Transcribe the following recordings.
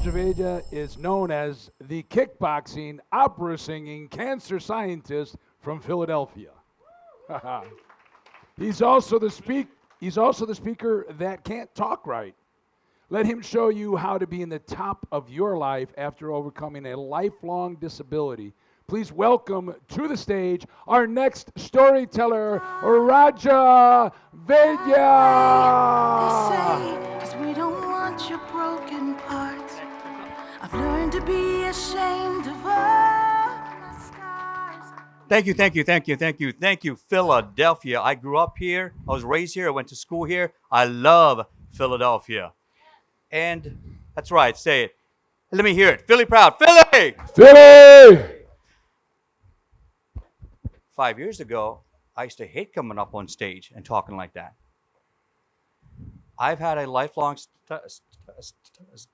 Vaidya is known as the kickboxing, opera singing, cancer scientist from Philadelphia. He's also the speaker that can't talk right. Let him show you how to be in the top of your life after overcoming a lifelong disability. Please welcome to the stage our next storyteller, Raja Vaidya. They say, 'cause we don't want your broken parts. I've learned to be ashamed of all my scars. Thank you, Philadelphia. I grew up here. I was raised here. I went to school here. I love Philadelphia. And that's right, say it. Let me hear it. Philly proud. Philly! Philly! 5 years ago, I used to hate coming up on stage and talking like that. I've had a lifelong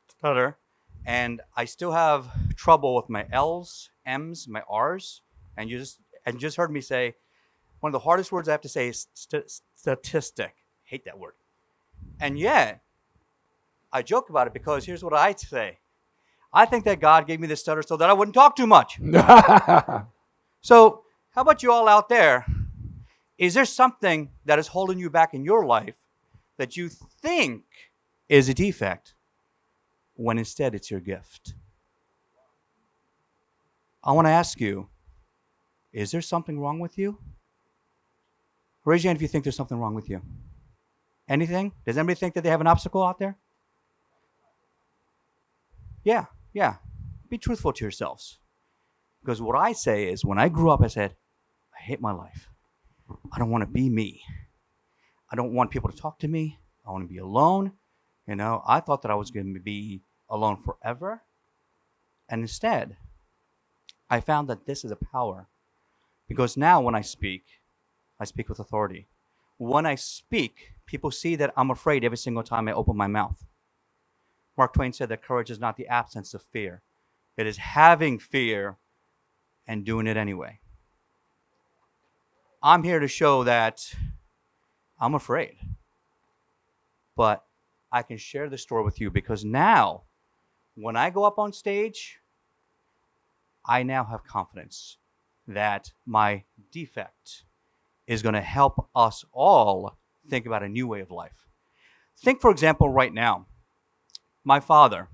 stutter, and I still have trouble with my L's, M's, my R's, and you just heard me say one of the hardest words I have to say is statistic. Hate that word. And yet, I joke about it because here's what I say. I think that God gave me this stutter so that I wouldn't talk too much. So, how about you all out there? Is there something that is holding you back in your life that you think is a defect when instead it's your gift? I want to ask you, is there something wrong with you? Raise your hand if you think there's something wrong with you. Anything? Does anybody think that they have an obstacle out there? Yeah. Be truthful to yourselves. Because what I say is, when I grew up, I said, I hate my life. I don't want to be me. I don't want people to talk to me. I want to be alone. I thought that I was going to be alone forever. And instead, I found that this is a power. Because now when I speak with authority. When I speak, people see that I'm afraid every single time I open my mouth. Mark Twain said that courage is not the absence of fear. It is having fear and doing it anyway. I'm here to show that I'm afraid. But I can share the story with you because now, when I go up on stage, I now have confidence that my defect is going to help us all think about a new way of life. Think, for example, right now, my father,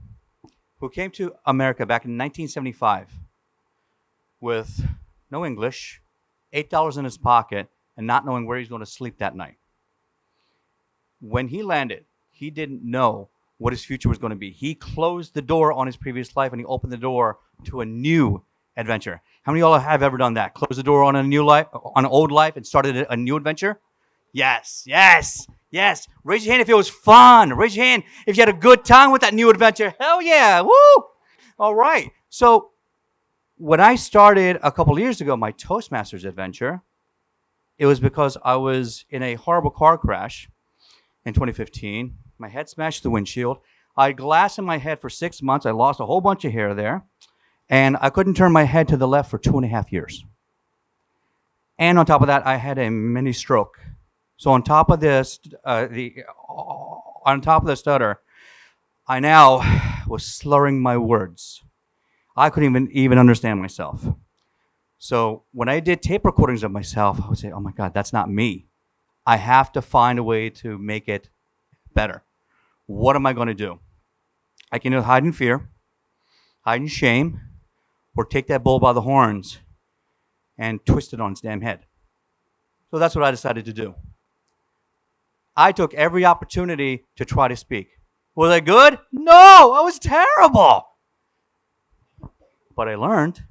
who came to America back in 1975 with no English, $8 in his pocket, and not knowing where he's going to sleep that night. When he landed, he didn't know what his future was going to be. He closed the door on his previous life and he opened the door to a new adventure. How many of y'all have ever done that? Closed the door on a new life, on an old life, and started a new adventure? Yes. Raise your hand if it was fun. Raise your hand if you had a good time with that new adventure. Hell yeah. Woo! All right. So when I started a couple of years ago, my Toastmasters adventure, it was because I was in a horrible car crash in 2015. My head smashed the windshield. I had glass in my head for 6 months. I lost a whole bunch of hair there. And I couldn't turn my head to the left for 2.5 years. And on top of that, I had a mini stroke. So on top of this, on top of the stutter, I now was slurring my words. I couldn't even understand myself. So when I did tape recordings of myself, I would say, oh my God, that's not me. I have to find a way to make it better. What am I going to do? I can either hide in fear, hide in shame, or take that bull by the horns and twist it on its damn head. So that's what I decided to do. I took every opportunity to try to speak. Was I good? No, I was terrible. But I learned,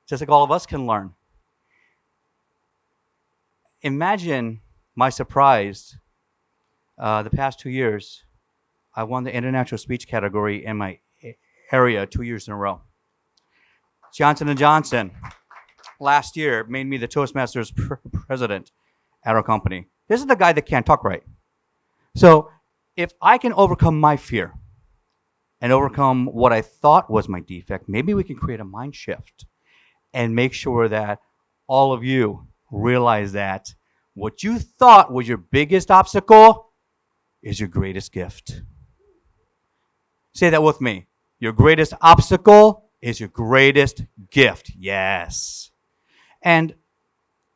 just like all of us can learn. Imagine my surprise. The past 2 years, I won the international speech category in my area 2 years in a row. Johnson & Johnson last year made me the Toastmasters president at our company. This is the guy that can't talk right. So if I can overcome my fear and overcome what I thought was my defect, maybe we can create a mind shift and make sure that all of you realize that what you thought was your biggest obstacle is your greatest gift. Say that with me. Your greatest obstacle is your greatest gift. Yes. And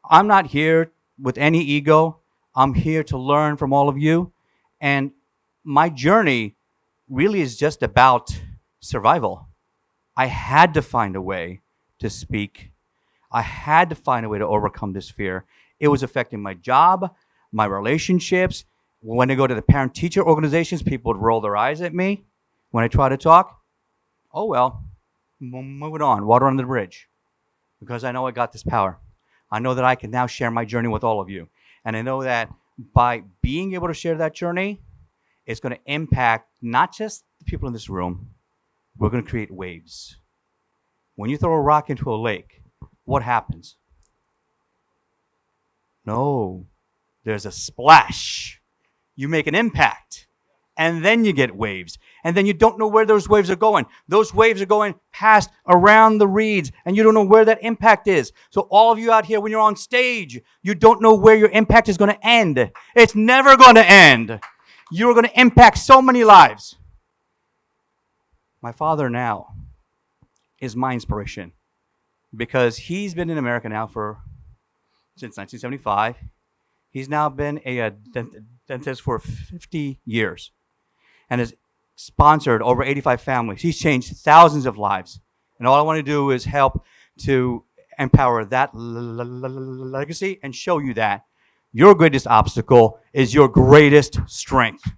I'm not here with any ego. I'm here to learn from all of you. And my journey really is just about survival. I had to find a way to speak. I had to find a way to overcome this fear. It was affecting my job, my relationships. When I go to the parent-teacher organizations, people would roll their eyes at me when I try to talk. Oh, well, moving on, water under the bridge. Because I know I got this power. I know that I can now share my journey with all of you. And I know that by being able to share that journey, it's going to impact not just the people in this room. We're going to create waves. When you throw a rock into a lake, what happens? No, there's a splash. You make an impact. And then you get waves. And then you don't know where those waves are going. Those waves are going past around the reeds, and you don't know where that impact is. So all of you out here, when you're on stage, you don't know where your impact is going to end. It's never going to end. You're going to impact so many lives. My father now is my inspiration because he's been in America now since 1975. He's now been a dentist for 50 years and has sponsored over 85 families. He's changed thousands of lives. And all I want to do is help to empower that legacy and show you that your greatest obstacle is your greatest strength.